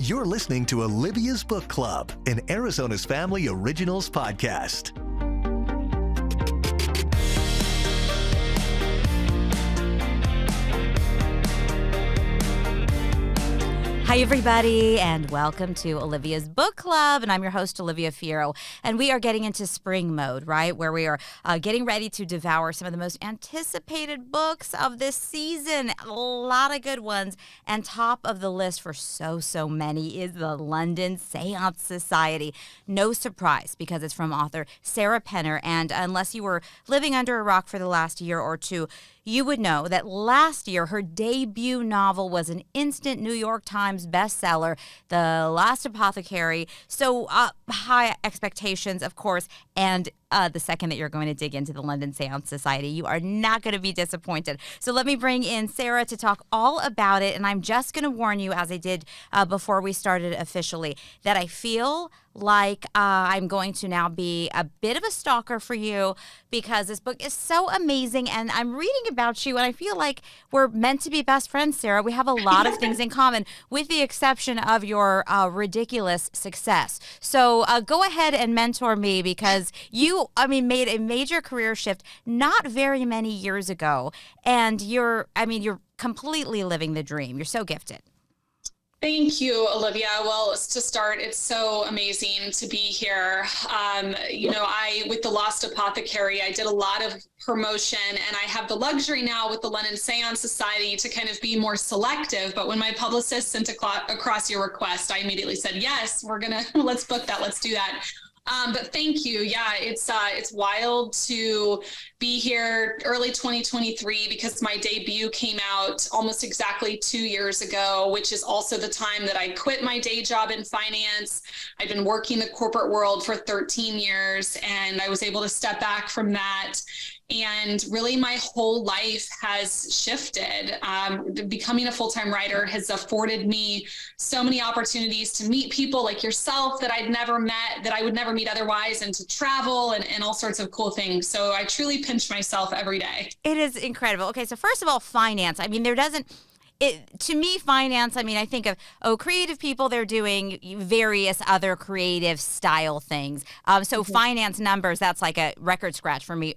You're listening to Olivia's Book Club, an Arizona's Family Originals podcast. Hi, everybody, and welcome to Olivia's Book Club, and I'm your host, Olivia Fierro, and we are getting into spring mode, right, where we are getting ready to devour some of the most anticipated books of this season, a lot of good ones, and top of the list for so many is the London Seance Society. No surprise, because it's from author Sarah Penner, and unless you were living under a rock for the last year or two, you would know that last year her debut novel was an instant New York Times bestseller, The Lost Apothecary. So high expectations, of course, and the second that you're going to dig into the London Seance Society, you are not going to be disappointed. So let me bring in Sarah to talk all about it, and I'm just going to warn you, as I did before we started officially, that I feel like I'm going to now be a bit of a stalker for you because this book is so amazing, and I'm reading about you, and I feel like we're meant to be best friends, Sarah. We have a lot of things in common, with the exception of your ridiculous success. So go ahead and mentor me, because you, made a major career shift not very many years ago, and you're completely living the dream. You're so gifted. Thank you, Olivia. Well, to start, it's so amazing to be here. With the Lost Apothecary, I did a lot of promotion, and I have the luxury now with the London Seance Society to kind of be more selective. But when my publicist sent across your request, I immediately said, yes, let's book that. Let's do that. But thank you. Yeah, it's wild to be here early 2023 because my debut came out almost exactly 2 years ago, which is also the time that I quit my day job in finance. I've been working the corporate world for 13 years, and I was able to step back from that. And really, my whole life has shifted. Becoming a full-time writer has afforded me so many opportunities to meet people like yourself that I'd never met, that I would never meet otherwise, and to travel and all sorts of cool things. So I truly pinch myself every day. It is incredible. Okay, so first of all, finance. To me, finance, I think of, creative people, they're doing various other creative style things. Finance numbers, that's like a record scratch for me.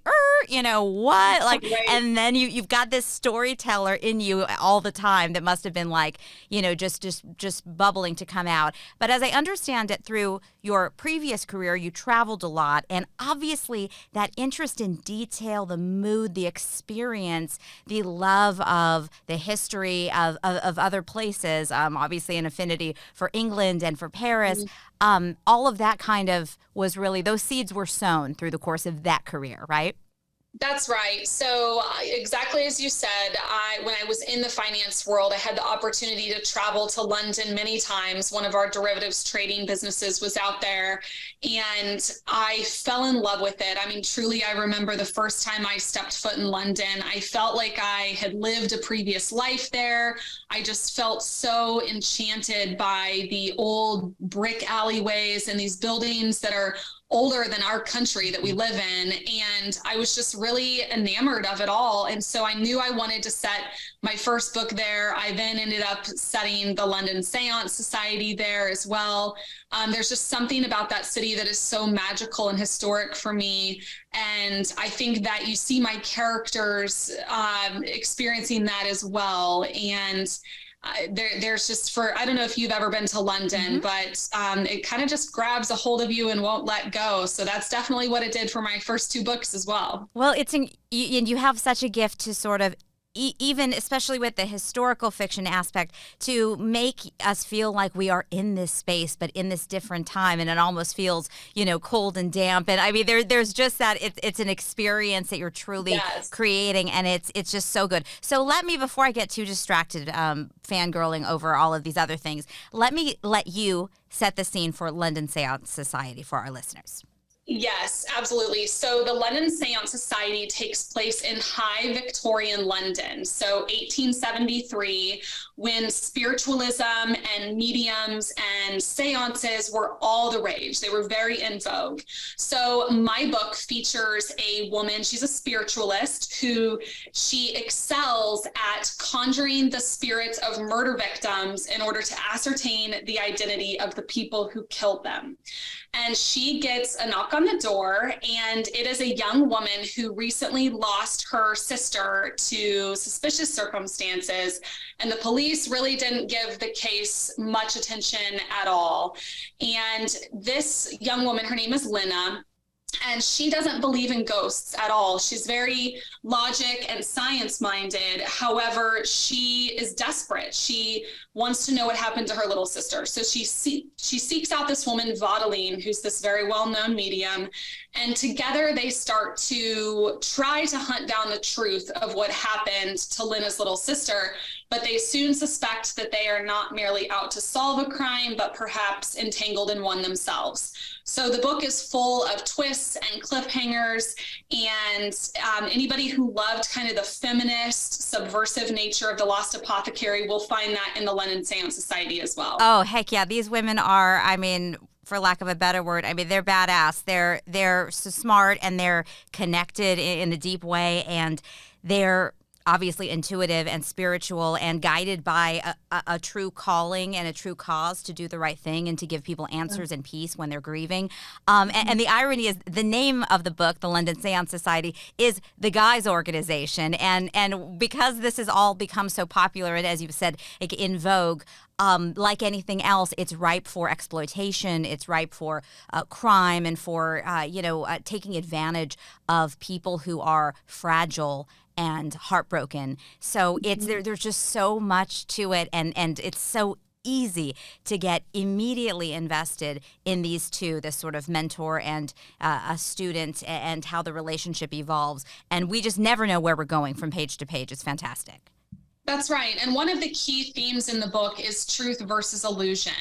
What? Like, right. And then you've got this storyteller in you all the time that must have been like, just bubbling to come out. But as I understand it, through your previous career, you traveled a lot. And obviously that interest in detail, the mood, the experience, the love of the history of other places, obviously an affinity for England and for Paris, all of that kind of was really, those seeds were sown through the course of that career, right? That's right. So exactly as you said, when I was in the finance world, I had the opportunity to travel to London many times. One of our derivatives trading businesses was out there, and I fell in love with it. Truly, I remember the first time I stepped foot in London, I felt like I had lived a previous life there. I just felt so enchanted by the old brick alleyways and these buildings that are older than our country that we live in. And I was just really enamored of it all. And so I knew I wanted to set my first book there. I then ended up setting the London Seance Society there as well. There's just something about that city that is so magical and historic for me. And I think that you see my characters experiencing that as well. And there's just, I don't know if you've ever been to London, but it kind of just grabs a hold of you and won't let go. So that's definitely what it did for my first two books as well. Well, you have such a gift to sort of, even especially with the historical fiction aspect, to make us feel like we are in this space, but in this different time, and it almost feels, cold and damp. And there's just that it's an experience that you're truly creating, and it's just so good. So let me, before I get too distracted, fangirling over all of these other things, let you set the scene for London Seance Society for our listeners. Yes, absolutely. So the London Seance Society takes place in high Victorian London. So 1873, when spiritualism and mediums and seances were all the rage. They were very in vogue. So my book features a woman, she's a spiritualist who she excels at conjuring the spirits of murder victims in order to ascertain the identity of the people who killed them. And she gets a knock on the door, and it is a young woman who recently lost her sister to suspicious circumstances. And the police really didn't give the case much attention at all. And this young woman, her name is Lenna, and she doesn't believe in ghosts at all. She's very logic and science-minded. However, she is desperate. She wants to know what happened to her little sister. So she seeks out this woman, Vaudeline, who's this very well-known medium. And together they start to try to hunt down the truth of what happened to Lenna's little sister. But they soon suspect that they are not merely out to solve a crime, but perhaps entangled in one themselves. So the book is full of twists and cliffhangers, and anybody who loved kind of the feminist, subversive nature of the Lost Apothecary will find that in the London Seance Society as well. Oh, heck yeah. These women are, I mean, for lack of a better word, I mean, they're badass. They're so smart, and they're connected in a deep way, and they're obviously intuitive and spiritual and guided by a true calling and a true cause to do the right thing and to give people answers and peace when they're grieving. And the irony is the name of the book, the London Seance Society, is the guys' organization. And because this has all become so popular and, as you said, in vogue, like anything else, it's ripe for exploitation. It's ripe for crime and for, taking advantage of people who are fragile and heartbroken. So there's just so much to it, and it's so easy to get immediately invested in these two, this sort of mentor and a student, and how the relationship evolves. And we just never know where we're going from page to page. It's fantastic. That's right. And one of the key themes in the book is truth versus illusion.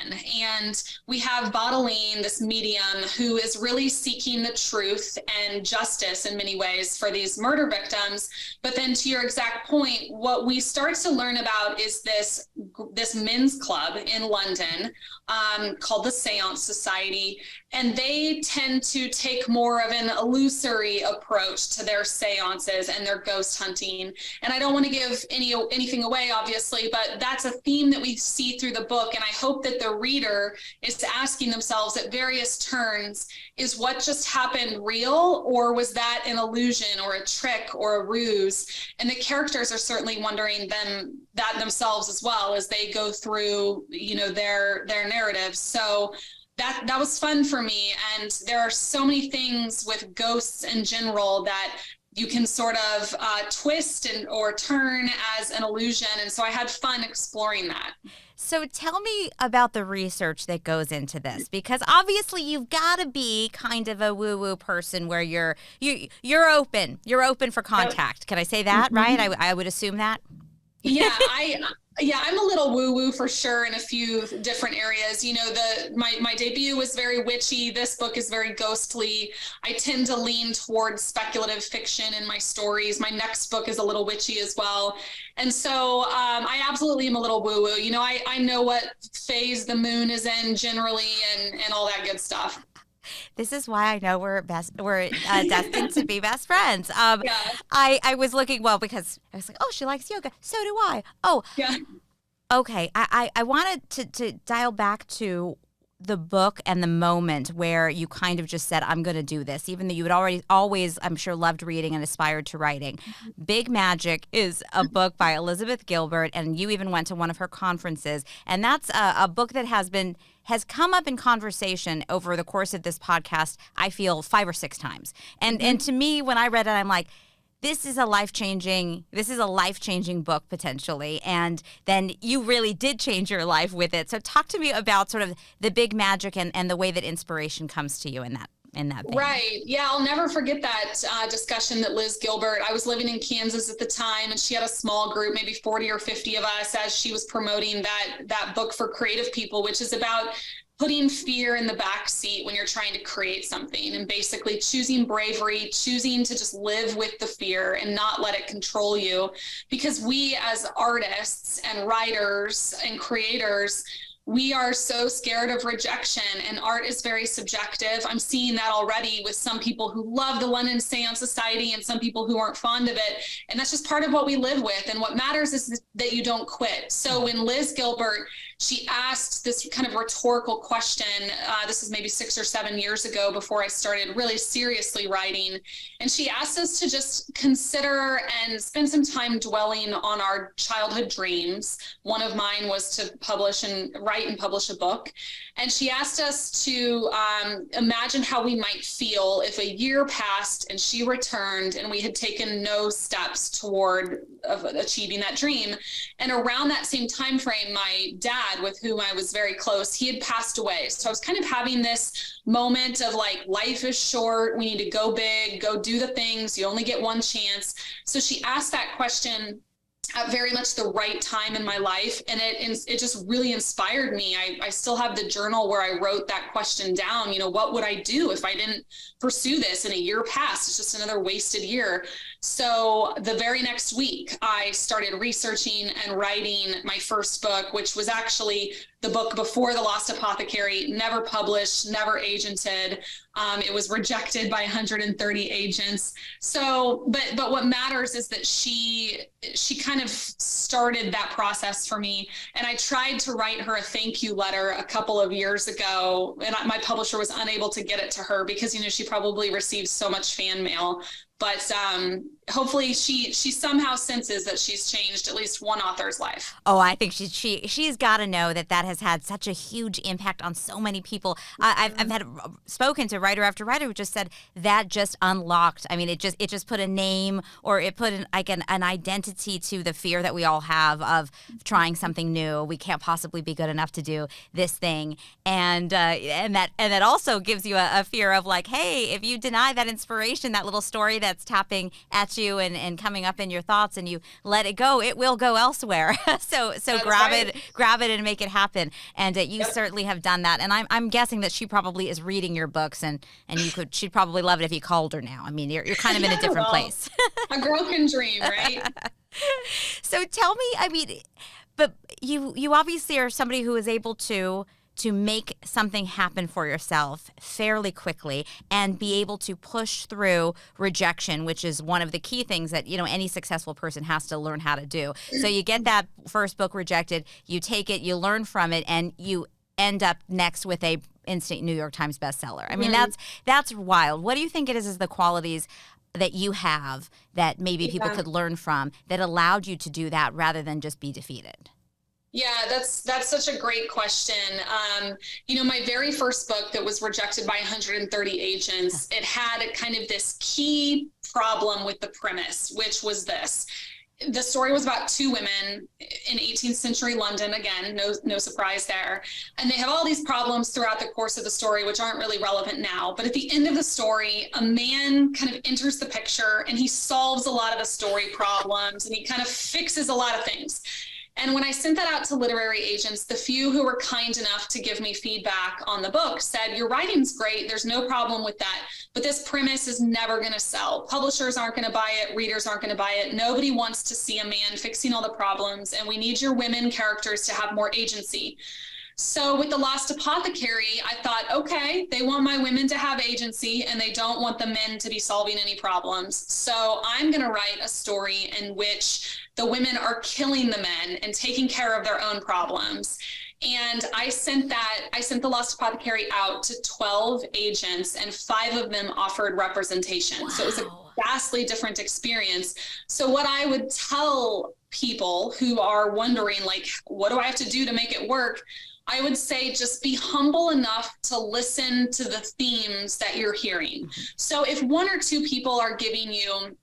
And we have Vaudeline, this medium, who is really seeking the truth and justice in many ways for these murder victims. But then, to your exact point, what we start to learn about is this men's club in London called the Séance Society. And they tend to take more of an illusory approach to their seances and their ghost hunting. And I don't want to give anything away, obviously, but that's a theme that we see through the book. And I hope that the reader is asking themselves at various turns, is what just happened real, or was that an illusion or a trick or a ruse? And the characters are certainly wondering that themselves as well as they go through, their narratives. So that was fun for me. And there are so many things with ghosts in general that you can sort of twist or turn as an illusion. And so I had fun exploring that. So tell me about the research that goes into this, because obviously you've got to be kind of a woo-woo person where you're open for contact. Can I say that, right? I would assume that. Yeah, I'm a little woo-woo for sure in a few different areas. My debut was very witchy. This book is very ghostly. I tend to lean towards speculative fiction in my stories. My next book is a little witchy as well. And so I absolutely am a little woo-woo. I know what phase the moon is in generally and all that good stuff. This is why I know we're destined to be best friends. I was looking, because I was like, oh, she likes yoga. So do I. Oh, yeah. Okay. I wanted to dial back to the book and the moment where you kind of just said, I'm going to do this, even though you had always, I'm sure, loved reading and aspired to writing. Big Magic is a book by Elizabeth Gilbert, and you even went to one of her conferences. And that's a book that has come up in conversation over the course of this podcast, I feel 5 or 6 times. And to me, when I read it, I'm like, this is a life-changing book potentially, and then you really did change your life with it. So talk to me about sort of the big magic and the way that inspiration comes to you in that vein. Right. Yeah, I'll never forget that discussion that Liz Gilbert, I was living in Kansas at the time, and she had a small group, maybe 40 or 50 of us, as she was promoting that book for creative people, which is about putting fear in the back seat when you're trying to create something, and basically choosing bravery, choosing to just live with the fear and not let it control you. Because we as artists and writers and creators, we are so scared of rejection, and art is very subjective. I'm seeing that already with some people who love the London Seance Society and some people who aren't fond of it. And that's just part of what we live with. And what matters is that you don't quit. So when Liz Gilbert, she asked this kind of rhetorical question, this is maybe 6 or 7 years ago before I started really seriously writing. And she asked us to just consider and spend some time dwelling on our childhood dreams. One of mine was to write and publish a book. And she asked us to imagine how we might feel if a year passed and she returned and we had taken no steps toward achieving that dream. And around that same time frame, my dad, with whom I was very close, he had passed away. So I was kind of having this moment of like, life is short. We need to go big, go do the things. You only get one chance. So she asked that question at very much the right time in my life. And it just really inspired me. I still have the journal where I wrote that question down. You know, what would I do if I didn't pursue this and a year passed? It's just another wasted year. So the very next week, I started researching and writing my first book, which was actually the book before The Lost Apothecary, never published, never agented. It was rejected by 130 agents. So, but what matters is that she kind of started that process for me. And I tried to write her a thank you letter a couple of years ago, and my publisher was unable to get it to her because, you know, she probably received so much fan mail. But hopefully she somehow senses that she's changed at least one author's life. Oh, I think she's got to know that has had such a huge impact on so many people. I've had spoken to writer after writer who just said that just unlocked. I mean, it just put a name, or it put an identity to the fear that we all have of trying something new. We can't possibly be good enough to do this thing, and that also gives you a fear of like, hey, if you deny that inspiration, that little story that's tapping at you and coming up in your thoughts, and you let it go, it will go elsewhere. so grab it and make it happen. And you certainly have done that. And I'm guessing that she probably is reading your books, and she'd probably love it if you called her now. I mean, you're kind of in a different place. A girl can dream, right? So tell me, I mean, but you obviously are somebody who is able to make something happen for yourself fairly quickly and be able to push through rejection, which is one of the key things that, you know, any successful person has to learn how to do. So you get that first book rejected, you take it, you learn from it, and you end up next with a instant New York Times bestseller. I mean, that's wild. What do you think it is the qualities that you have that maybe people could learn from that allowed you to do that rather than just be defeated? Yeah, that's such a great question. You know, my very first book that was rejected by 130 agents, it had kind of this key problem with the premise, which was this. The story was about two women in 18th century London, again, no surprise there. And they have all these problems throughout the course of the story, which aren't really relevant now. But at the end of the story, a man kind of enters the picture and he solves a lot of the story problems and he kind of fixes a lot of things. And when I sent that out to literary agents, the few who were kind enough to give me feedback on the book said, your writing's great, there's no problem with that, but this premise is never going to sell. Publishers aren't going to buy it, readers aren't going to buy it. Nobody wants to see a man fixing all the problems, and we need your women characters to have more agency. So with The Lost Apothecary, I thought, okay, they want my women to have agency and they don't want the men to be solving any problems. So I'm going to write a story in which the women are killing the men and taking care of their own problems. And I sent The Lost Apothecary out to 12 agents, and 5 of them offered representation. Wow. So it was a vastly different experience. So what I would tell people who are wondering, like, what do I have to do to make it work? I would say just be humble enough to listen to the themes that you're hearing. So if 1 or 2 people are giving you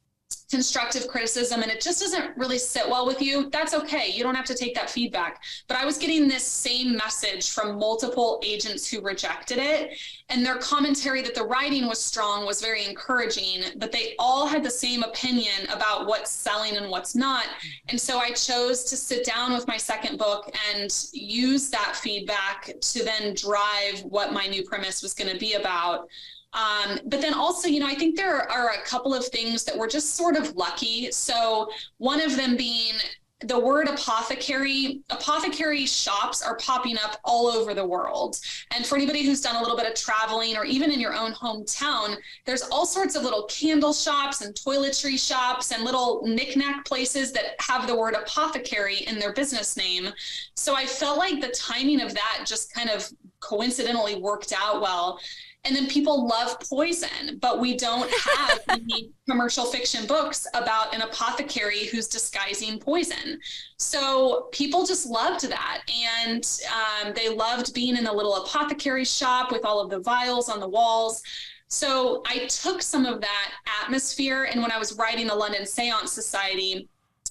constructive criticism and it just doesn't really sit well with you, that's okay. You don't have to take that feedback. But I was getting this same message from multiple agents who rejected it, and their commentary that the writing was strong was very encouraging, but they all had the same opinion about what's selling and what's not. And so I chose to sit down with my second book and use that feedback to then drive what my new premise was going to be about. But then also, I think there are a couple of things that were just sort of lucky. So one of them being the word apothecary. Apothecary shops are popping up all over the world. And for anybody who's done a little bit of traveling or even in your own hometown, there's all sorts of little candle shops and toiletry shops and little knickknack places that have the word apothecary in their business name. So I felt like the timing of that just kind of coincidentally worked out well. And then people love poison, but we don't have any commercial fiction books about an apothecary who's disguising poison. So people just loved that. And they loved being in the little apothecary shop with all of the vials on the walls. So I took some of that atmosphere. And when I was writing the London Seance Society,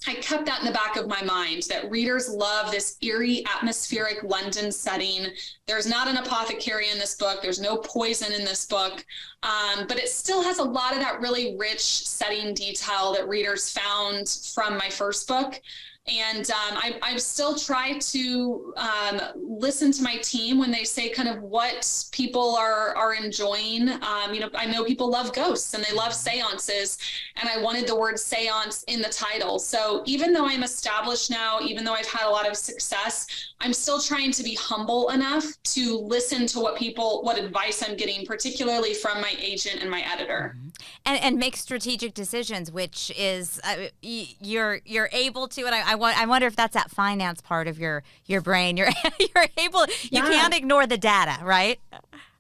I kept that in the back of my mind, that readers love this eerie, atmospheric London setting. There's not an apothecary in this book. There's no poison in this book. But it still has a lot of that really rich setting detail that readers found from my first book. And I still try to listen to my team when they say kind of what people are enjoying. I know people love ghosts and they love seances, and I wanted the word seance in the title. So even though I'm established now, even though I've had a lot of success, I'm still trying to be humble enough to listen to what advice I'm getting, particularly from my agent and my editor. And make strategic decisions, which is you're able to. And I wonder if that's that finance part of your brain. You're able. You can't ignore the data, right?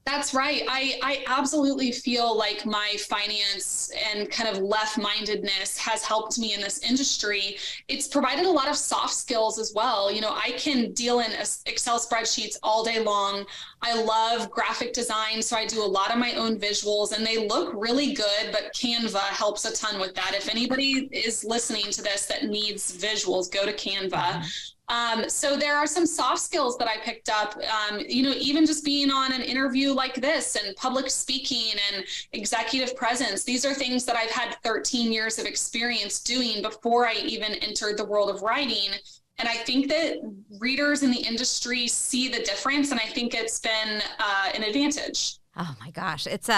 That's right. I absolutely feel like my finance and kind of left-mindedness has helped me in this industry. It's provided a lot of soft skills as well. I can deal in Excel spreadsheets all day long. I love graphic design, so I do a lot of my own visuals, and they look really good, but Canva helps a ton with that. If anybody is listening to this that needs visuals, go to Canva. So there are some soft skills that I picked up, even just being on an interview like this and public speaking and executive presence. These are things that I've had 13 years of experience doing before I even entered the world of writing. And I think that readers in the industry see the difference, and I think it's been an advantage. Oh my gosh, it's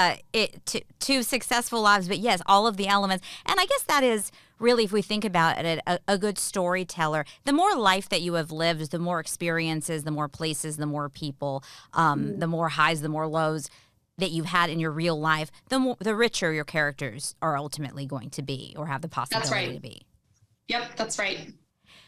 two successful lives, but yes, all of the elements. And I guess that is really, if we think about it, a good storyteller. The more life that you have lived, the more experiences, the more places, the more people, the more highs, the more lows that you've had in your real life, the richer your characters are ultimately going to be, or have the possibility to be. Yep, that's right.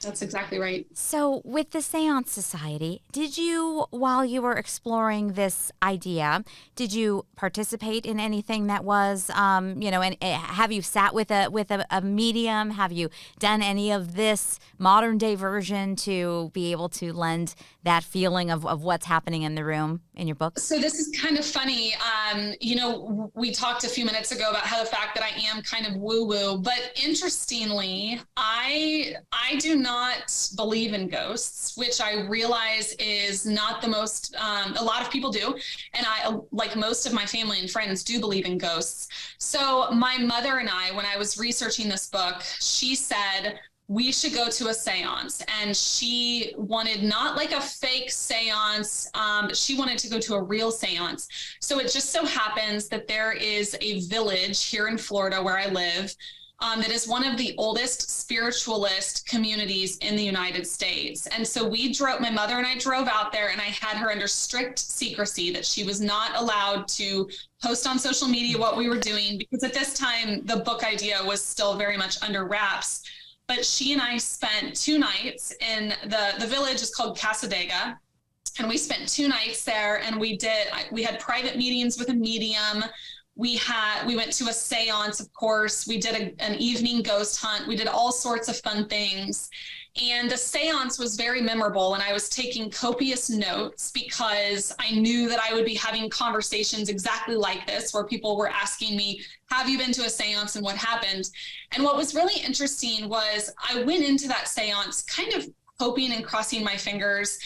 That's exactly right. So with the Séance Society, did you, while you were exploring this idea, did you participate in anything that was, and have you sat with a medium? Have you done any of this modern day version to be able to lend that feeling of what's happening in the room in your book? So this is kind of funny. We talked a few minutes ago about how the fact that I am kind of woo-woo, but interestingly, I do not believe in ghosts, which I realize is not the most, a lot of people do. And I, like most of my family and friends, do believe in ghosts. So my mother and I, when I was researching this book, she said, we should go to a seance. And she wanted not like a fake seance, but she wanted to go to a real seance. So it just so happens that there is a village here in Florida where I live that is one of the oldest spiritualist communities in the United States. And so my mother and I drove out there, and I had her under strict secrecy that she was not allowed to post on social media what we were doing, because at this time, the book idea was still very much under wraps. But she and I spent 2 nights in the village is called Casadega. And we spent 2 nights there, and we had private meetings with a medium. We went to a seance, of course. We did an evening ghost hunt. We did all sorts of fun things. And the seance was very memorable, and I was taking copious notes because I knew that I would be having conversations exactly like this, where people were asking me, have you been to a seance and what happened? And what was really interesting was I went into that seance kind of hoping and crossing my fingers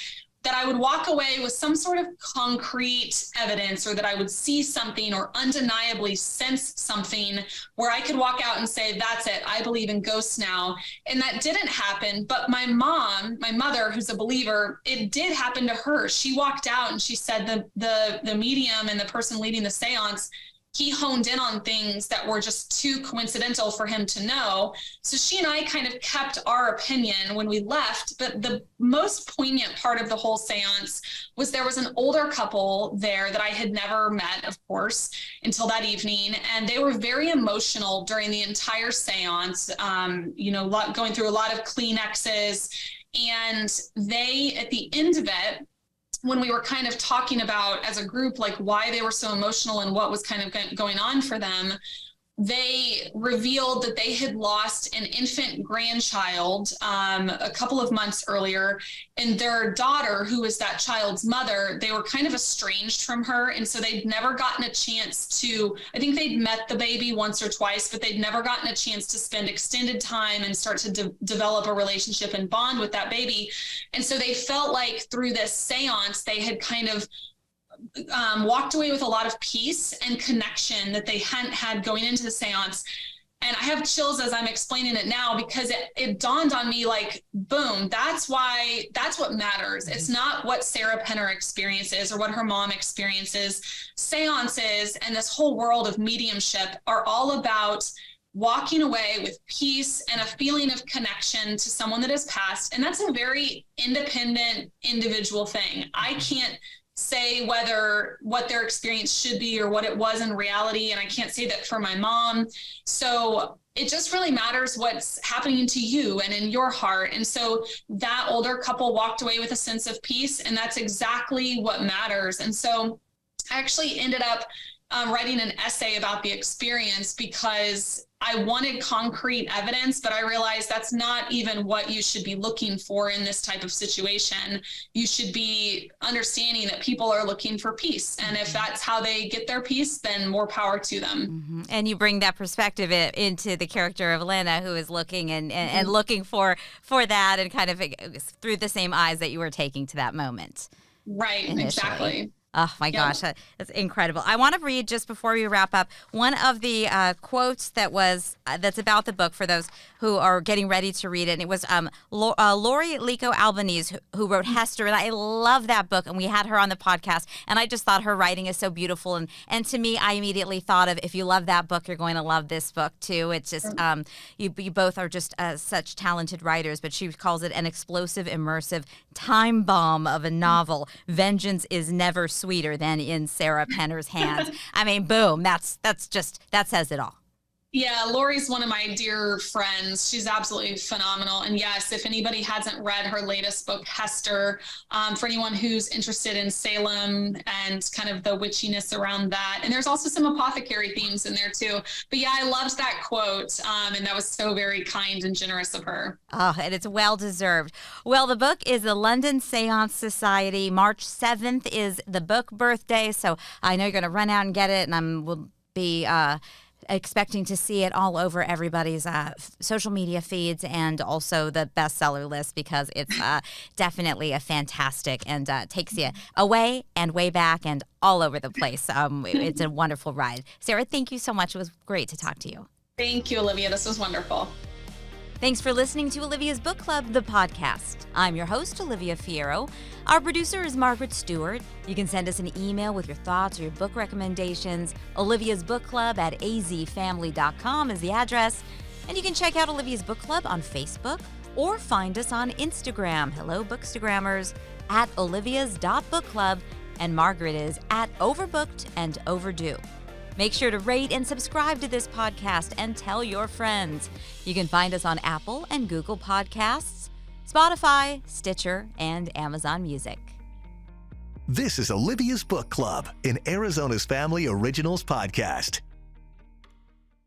that I would walk away with some sort of concrete evidence, or that I would see something or undeniably sense something where I could walk out and say, that's it, I believe in ghosts now. And that didn't happen. But my mother, who's a believer, it did happen to her. She walked out and she said the medium and the person leading the seance, he honed in on things that were just too coincidental for him to know. So she and I kind of kept our opinion when we left. But the most poignant part of the whole seance was there was an older couple there that I had never met, of course, until that evening. And they were very emotional during the entire seance, going through a lot of Kleenexes. And they, at the end of it, when we were kind of talking about as a group, like why they were so emotional and what was kind of going on for them, they revealed that they had lost an infant grandchild a couple of months earlier, and their daughter, who was that child's mother, they were kind of estranged from her. And so they'd never gotten a chance to, I think they'd met the baby once or twice, but they'd never gotten a chance to spend extended time and start to develop a relationship and bond with that baby. And so they felt like through this seance, they had kind of walked away with a lot of peace and connection that they hadn't had going into the seance. And I have chills as I'm explaining it now, because it dawned on me like, boom, that's what matters. It's not what Sarah Penner experiences or what her mom experiences. Seances and this whole world of mediumship are all about walking away with peace and a feeling of connection to someone that has passed. And that's a very independent, individual thing. I can't say what their experience should be or what it was in reality. And I can't say that for my mom. So it just really matters what's happening to you and in your heart. And so that older couple walked away with a sense of peace, and that's exactly what matters. And so I actually ended up writing an essay about the experience because I wanted concrete evidence, but I realized that's not even what you should be looking for in this type of situation. You should be understanding that people are looking for peace. And if that's how they get their peace, then more power to them. Mm-hmm. And you bring that perspective into the character of Lenna, who is looking and looking for that, and kind of through the same eyes that you were taking to that moment. Right, initially. Exactly. Oh, my gosh, that's incredible. I want to read, just before we wrap up, one of the quotes that's about the book for those who are getting ready to read it. And it was Lori Lico Albanese who wrote Hester, and I love that book, and we had her on the podcast, and I just thought her writing is so beautiful. And to me, I immediately thought of, if you love that book, you're going to love this book too. It's just, you both are just such talented writers, but she calls it an explosive, immersive time bomb of a novel. Vengeance is never sweeter than in Sarah Penner's hands. I mean, boom, that says it all. Yeah, Lori's one of my dear friends. She's absolutely phenomenal. And yes, if anybody hasn't read her latest book, Hester, for anyone who's interested in Salem and kind of the witchiness around that. And there's also some apothecary themes in there too. But yeah, I loved that quote. And that was so very kind and generous of her. Oh, and it's well-deserved. Well, the book is the London Seance Society. March 7th is the book birthday. So I know you're going to run out and get it, and we'll be expecting to see it all over everybody's social media feeds and also the bestseller list, because it's definitely a fantastic and takes you away and way back and all over the place. It's a wonderful ride. Sarah, thank you so much. It was great to talk to you. Thank you, Olivia. This was wonderful. Thanks for listening to Olivia's Book Club, the podcast. I'm your host, Olivia Fierro. Our producer is Margaret Stewart. You can send us an email with your thoughts or your book recommendations. Olivia's Book Club at azfamily.com is the address. And you can check out Olivia's Book Club on Facebook or find us on Instagram. Hello, Bookstagrammers, at olivias.bookclub. And Margaret is at Overbooked and Overdue. Make sure to rate and subscribe to this podcast and tell your friends. You can find us on Apple and Google Podcasts, Spotify, Stitcher, and Amazon Music. This is Olivia's Book Club, an Arizona's Family Originals podcast.